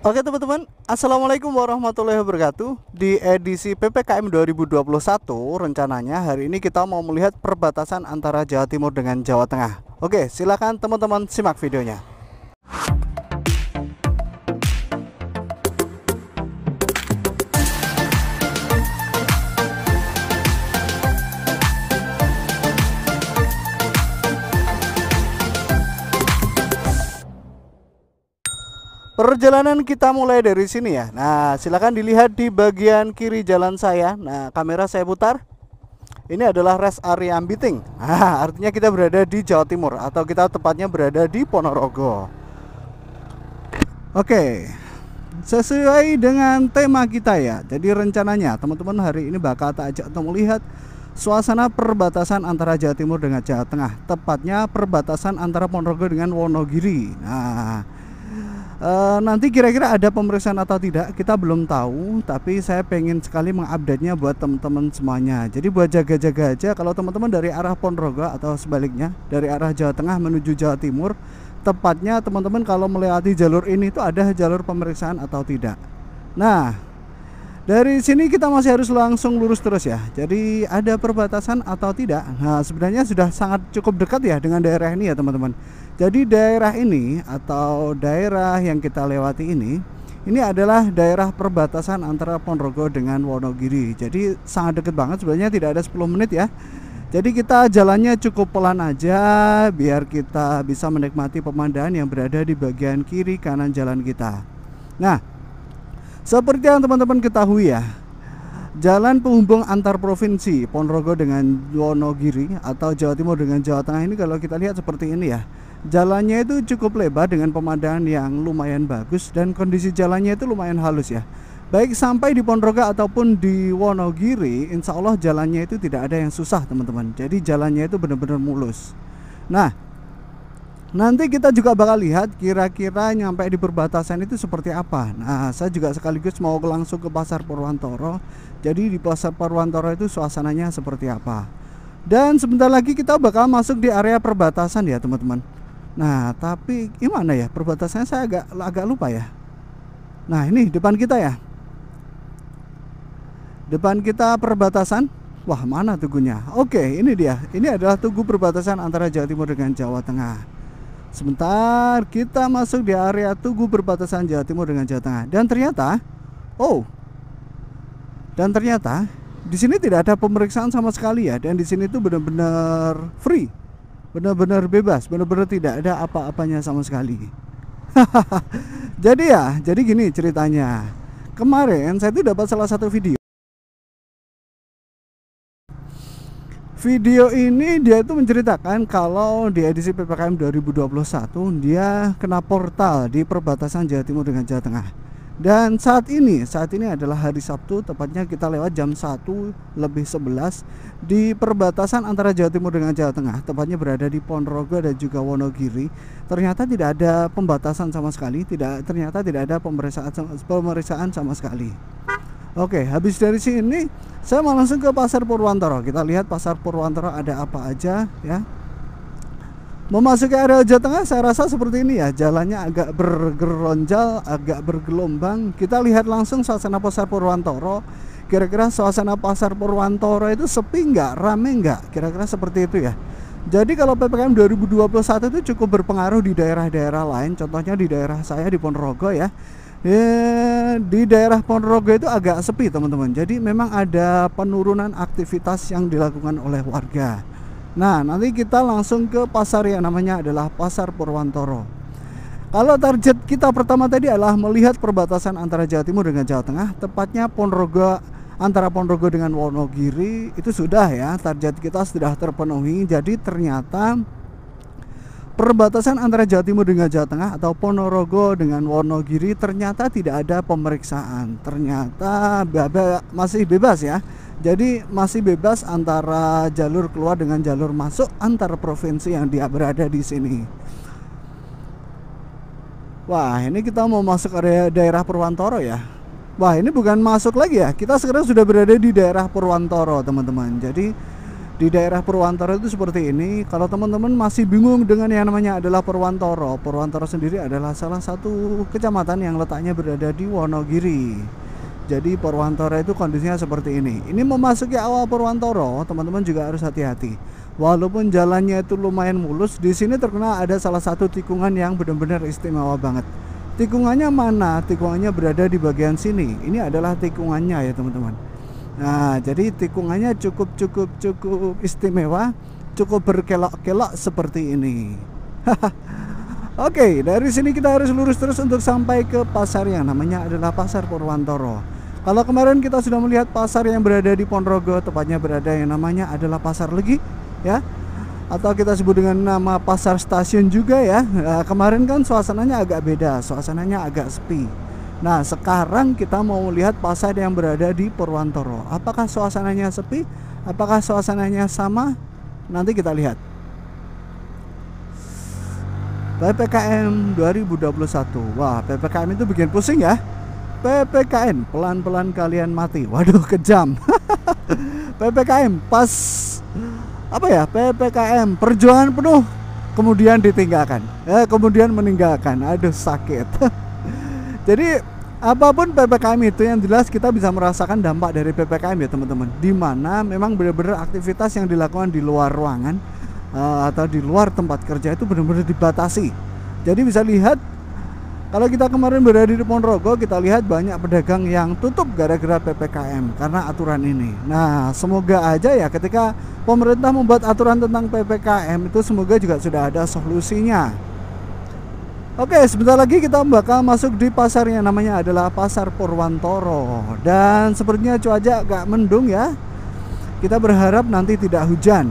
Oke teman-teman, Assalamualaikum warahmatullahi wabarakatuh. Di edisi PPKM 2021, rencananya hari ini kita mau melihat perbatasan antara Jawa Timur dengan Jawa Tengah. Oke, silakan teman-teman simak videonya. Perjalanan kita mulai dari sini ya. Nah, silakan dilihat di bagian kiri jalan saya. Nah, kamera saya putar. Ini adalah rest area Ambiting. Nah, artinya kita berada di Jawa Timur atau kita tepatnya berada di Ponorogo. Oke, sesuai dengan tema kita ya. Jadi rencananya teman-teman hari ini bakal tak ajak untuk melihat suasana perbatasan antara Jawa Timur dengan Jawa Tengah. Tepatnya perbatasan antara Ponorogo dengan Wonogiri. Nah, nanti kira-kira ada pemeriksaan atau tidak kita belum tahu, tapi saya pengen sekali mengupdate-nya buat teman-teman semuanya. Jadi buat jaga-jaga aja kalau teman-teman dari arah Ponorogo atau sebaliknya dari arah Jawa Tengah menuju Jawa Timur, tepatnya teman-teman kalau melewati jalur ini itu ada jalur pemeriksaan atau tidak. Nah, dari sini kita masih harus langsung lurus terus ya. Jadi ada perbatasan atau tidak? Nah, sebenarnya sudah sangat cukup dekat ya dengan daerah ini ya teman-teman. Jadi daerah ini atau daerah yang kita lewati ini adalah daerah perbatasan antara Ponorogo dengan Wonogiri. Jadi sangat dekat banget, sebenarnya tidak ada 10 menit ya. Jadi kita jalannya cukup pelan aja biar kita bisa menikmati pemandangan yang berada di bagian kiri kanan jalan kita. Nah, seperti yang teman-teman ketahui ya, jalan penghubung antar provinsi Ponorogo dengan Wonogiri atau Jawa Timur dengan Jawa Tengah ini kalau kita lihat seperti ini ya. Jalannya itu cukup lebar dengan pemandangan yang lumayan bagus dan kondisi jalannya itu lumayan halus ya. Baik sampai di Ponorogo ataupun di Wonogiri, insya Allah jalannya itu tidak ada yang susah teman-teman. Jadi jalannya itu benar-benar mulus. Nah, nanti kita juga bakal lihat kira-kira nyampe di perbatasan itu seperti apa. Nah, saya juga sekaligus mau langsung ke Pasar Purwantoro. Jadi di Pasar Purwantoro itu suasananya seperti apa. Dan sebentar lagi kita bakal masuk di area perbatasan ya teman-teman. Nah, tapi gimana ya perbatasannya saya agak lupa ya. Nah, ini depan kita ya. Depan kita perbatasan. Wah, mana tugunya? Oke, ini dia. Ini adalah tugu perbatasan antara Jawa Timur dengan Jawa Tengah. Sebentar, kita masuk di area tugu perbatasan Jawa Timur dengan Jawa Tengah. Dan ternyata di sini tidak ada pemeriksaan sama sekali ya. Dan di sini tuh benar-benar free. Benar-benar bebas, benar-benar tidak ada apa-apanya sama sekali. Jadi gini ceritanya. Kemarin saya tuh dapat salah satu video. Video ini dia itu menceritakan kalau di edisi PPKM 2021 dia kena portal di perbatasan Jawa Timur dengan Jawa Tengah. Dan saat ini adalah hari Sabtu, tepatnya kita lewat jam 1:11 di perbatasan antara Jawa Timur dengan Jawa Tengah, tepatnya berada di Ponorogo dan juga Wonogiri. Ternyata tidak ada pembatasan sama sekali, ternyata tidak ada pemeriksaan sama sekali. Oke, habis dari sini saya mau langsung ke Pasar Purwantoro. Kita lihat Pasar Purwantoro ada apa aja ya. Memasuki area Jawa Tengah saya rasa seperti ini ya. Jalannya agak bergeronjal, agak bergelombang. Kita lihat langsung suasana Pasar Purwantoro. Kira-kira suasana Pasar Purwantoro itu sepi nggak, rame nggak? Kira-kira seperti itu ya. Jadi kalau PPKM 2021 itu cukup berpengaruh di daerah-daerah lain. Contohnya di daerah saya di Ponorogo ya. Di daerah Ponorogo itu agak sepi teman-teman. Jadi memang ada penurunan aktivitas yang dilakukan oleh warga. Nah, nanti kita langsung ke pasar yang namanya adalah Pasar Purwantoro. Kalau target kita pertama tadi adalah melihat perbatasan antara Jawa Timur dengan Jawa Tengah, tepatnya Ponorogo, antara Ponorogo dengan Wonogiri itu sudah ya, target kita sudah terpenuhi. Jadi ternyata perbatasan antara Jawa Timur dengan Jawa Tengah atau Ponorogo dengan Wonogiri ternyata tidak ada pemeriksaan. Ternyata masih bebas ya. Jadi masih bebas antara jalur keluar dengan jalur masuk antar provinsi yang dia berada di sini. Wah, ini kita mau masuk area daerah Purwantoro ya. Wah, ini bukan masuk lagi ya. Kita sekarang sudah berada di daerah Purwantoro, teman-teman. Jadi di daerah Purwantoro itu seperti ini. Kalau teman-teman masih bingung dengan yang namanya adalah Purwantoro, Purwantoro sendiri adalah salah satu kecamatan yang letaknya berada di Wonogiri. Jadi Purwantoro itu kondisinya seperti ini. Ini memasuki awal Purwantoro, teman-teman juga harus hati-hati. Walaupun jalannya itu lumayan mulus, di sini terkenal ada salah satu tikungan yang benar-benar istimewa banget. Tikungannya mana? Tikungannya berada di bagian sini. Ini adalah tikungannya ya teman-teman. Nah, jadi tikungannya cukup istimewa, cukup berkelok-kelok seperti ini. Oke, dari sini kita harus lurus terus untuk sampai ke pasar yang namanya adalah Pasar Purwantoro. Kalau kemarin kita sudah melihat pasar yang berada di Ponorogo, tepatnya berada yang namanya adalah Pasar Legi, ya, atau kita sebut dengan nama Pasar Stasiun juga ya. Nah, kemarin kan suasananya agak beda, suasananya agak sepi. Nah, sekarang kita mau lihat pasar yang berada di Purwantoro. Apakah suasananya sepi? Apakah suasananya sama? Nanti kita lihat. PPKM 2021. Wah, PPKM itu bikin pusing ya. PPKM, pelan-pelan kalian mati. Waduh, kejam. PPKM pas apa ya? PPKM perjuangan penuh, kemudian ditinggalkan. Kemudian meninggalkan. Aduh, sakit. Jadi apapun PPKM itu, yang jelas kita bisa merasakan dampak dari PPKM ya teman-teman. Dimana memang benar-benar aktivitas yang dilakukan di luar ruangan atau di luar tempat kerja itu benar-benar dibatasi. Jadi bisa lihat kalau kita kemarin berada di Ponorogo, kita lihat banyak pedagang yang tutup gara-gara PPKM karena aturan ini. Nah, semoga aja ya ketika pemerintah membuat aturan tentang PPKM itu semoga juga sudah ada solusinya. Oke, sebentar lagi kita bakal masuk di pasar yang namanya adalah Pasar Purwantoro. Dan sepertinya cuaca agak mendung ya. Kita berharap nanti tidak hujan.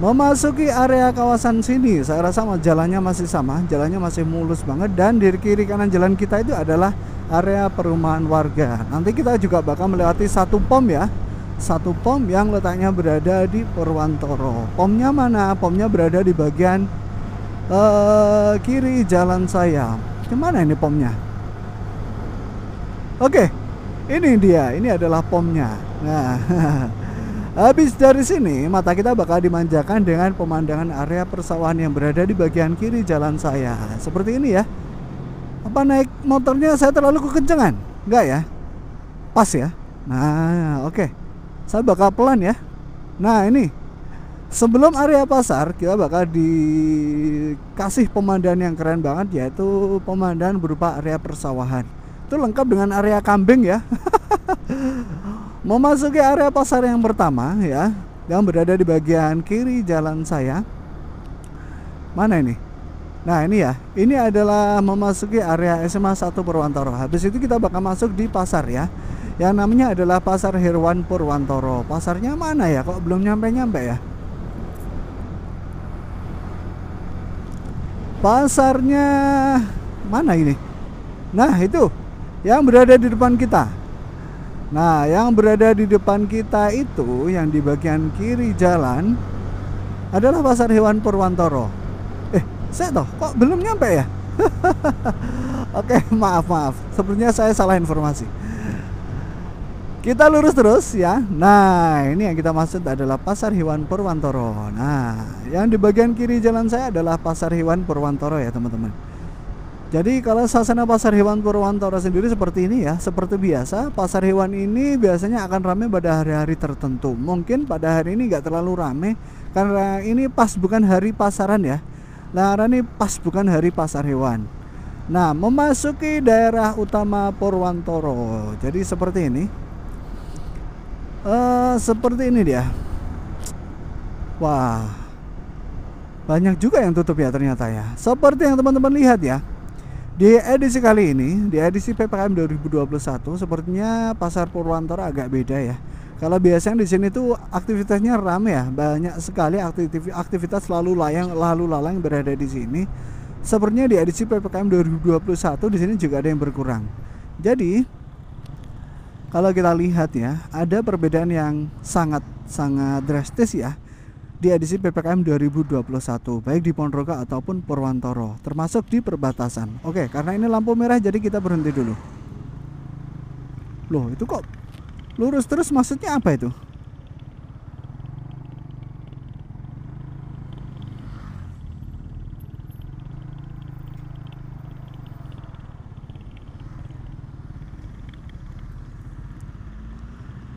Memasuki area kawasan sini, saya rasa jalannya masih sama, jalannya masih mulus banget. Dan di kiri kanan jalan kita itu adalah area perumahan warga. Nanti kita juga bakal melewati satu pom ya. Satu pom yang letaknya berada di Purwantoro. Pomnya mana? Pomnya berada di bagian kiri jalan saya. Kemana ini pomnya? Oke, ini dia. Ini adalah pomnya. Nah, habis dari sini mata kita bakal dimanjakan dengan pemandangan area persawahan yang berada di bagian kiri jalan saya. Seperti ini ya. Apa naik motornya saya terlalu kekencengan? Enggak ya? Pas ya. Nah, oke. Saya bakal pelan ya. Nah, ini sebelum area pasar kita bakal dikasih pemandangan yang keren banget, yaitu pemandangan berupa area persawahan. Itu lengkap dengan area kambing ya. Memasuki area pasar yang pertama ya, yang berada di bagian kiri jalan saya. Mana ini? Nah, ini ya. Ini adalah memasuki area SMA 1 Purwantoro. Habis itu kita bakal masuk di pasar ya, yang namanya adalah Pasar Hewan Purwantoro. Pasarnya mana ya? Kok belum nyampe-nyampe ya? Pasarnya mana ini? Nah, itu yang berada di depan kita. Nah, yang berada di depan kita itu, yang di bagian kiri jalan, adalah Pasar Hewan Purwantoro. Saya toh kok belum nyampe ya? Oke, maaf. Sepertinya saya salah informasi. Kita lurus terus ya. Nah, ini yang kita maksud adalah Pasar Hewan Purwantoro. Nah, yang di bagian kiri jalan saya adalah Pasar Hewan Purwantoro ya teman-teman. Jadi kalau suasana Pasar Hewan Purwantoro sendiri seperti ini ya. Seperti biasa, pasar hewan ini biasanya akan ramai pada hari-hari tertentu. Mungkin pada hari ini nggak terlalu ramai karena ini pas bukan hari pasaran ya. Nah, ini pas bukan hari pasar hewan. Nah, memasuki daerah utama Purwantoro. Jadi seperti ini. Seperti ini dia. Wah, banyak juga yang tutup ya ternyata ya. Seperti yang teman-teman lihat ya. Di edisi kali ini, di edisi PPKM 2021, sepertinya Pasar Purwantoro agak beda ya. Kalau biasanya di sini tuh aktivitasnya ramai ya, banyak sekali aktivitas lalu lalang berada di sini. Sepertinya di edisi PPKM 2021 di sini juga ada yang berkurang. Jadi kalau kita lihat ya, ada perbedaan yang sangat drastis ya di edisi PPKM 2021, baik di Ponorogo ataupun Purwantoro, termasuk di perbatasan. Oke, karena ini lampu merah jadi kita berhenti dulu. Loh, itu kok lurus terus maksudnya apa itu?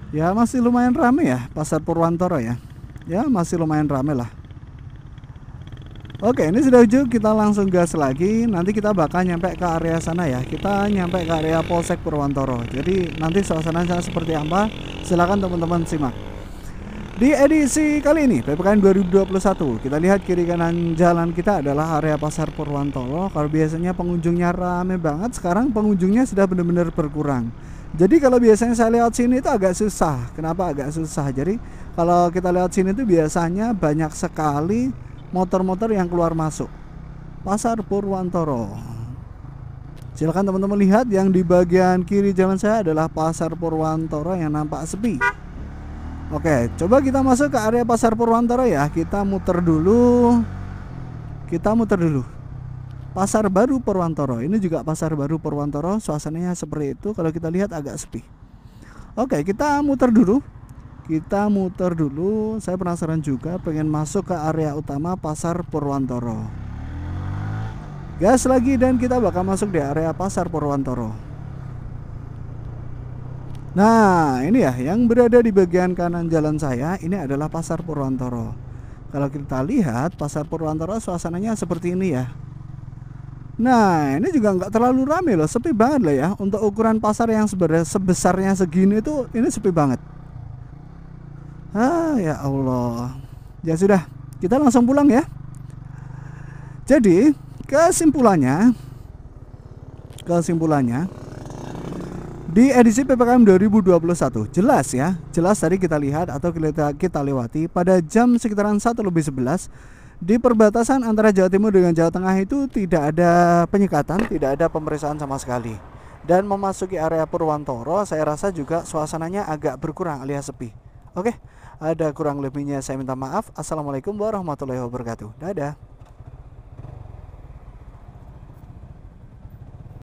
Ya masih lumayan rame ya Pasar Purwantoro ya. Ya masih lumayan rame lah. Oke, ini sudah ujung, kita langsung gas lagi. Nanti kita bakal nyampe ke area sana ya. Kita nyampe ke area Polsek Purwantoro. Jadi nanti suasananya seperti apa? Silakan teman-teman simak. Di edisi kali ini PPKM 2021, kita lihat kiri kanan jalan kita adalah area Pasar Purwantoro. Kalau biasanya pengunjungnya rame banget, sekarang pengunjungnya sudah benar-benar berkurang. Jadi kalau biasanya saya lewat sini itu agak susah. Kenapa agak susah? Jadi kalau kita lewat sini itu biasanya banyak sekali motor-motor yang keluar masuk Pasar Purwantoro. Silakan teman-teman lihat, yang di bagian kiri jalan saya adalah Pasar Purwantoro yang nampak sepi. Oke, coba kita masuk ke area Pasar Purwantoro ya. Kita muter dulu. Pasar Baru Purwantoro. Ini juga Pasar Baru Purwantoro. Suasananya seperti itu. Kalau kita lihat agak sepi. Oke, kita muter dulu. Saya penasaran juga, pengen masuk ke area utama Pasar Purwantoro. Gas lagi dan kita bakal masuk di area Pasar Purwantoro. Nah, ini ya yang berada di bagian kanan jalan saya, ini adalah Pasar Purwantoro. Kalau kita lihat Pasar Purwantoro suasananya seperti ini ya. Nah, ini juga nggak terlalu rame loh, sepi banget loh ya. Untuk ukuran pasar yang sebesarnya segini tuh, ini sepi banget. Ya Allah. Ya sudah, kita langsung pulang ya. Jadi kesimpulannya di edisi PPKM 2021 jelas ya, jelas tadi kita lihat atau kita lewati pada jam sekitaran 1:11 di perbatasan antara Jawa Timur dengan Jawa Tengah itu tidak ada penyekatan, tidak ada pemeriksaan sama sekali. Dan memasuki area Purwantoro saya rasa juga suasananya agak berkurang alias sepi. Oke, ada kurang lebihnya saya minta maaf. Assalamualaikum warahmatullahi wabarakatuh. Dadah.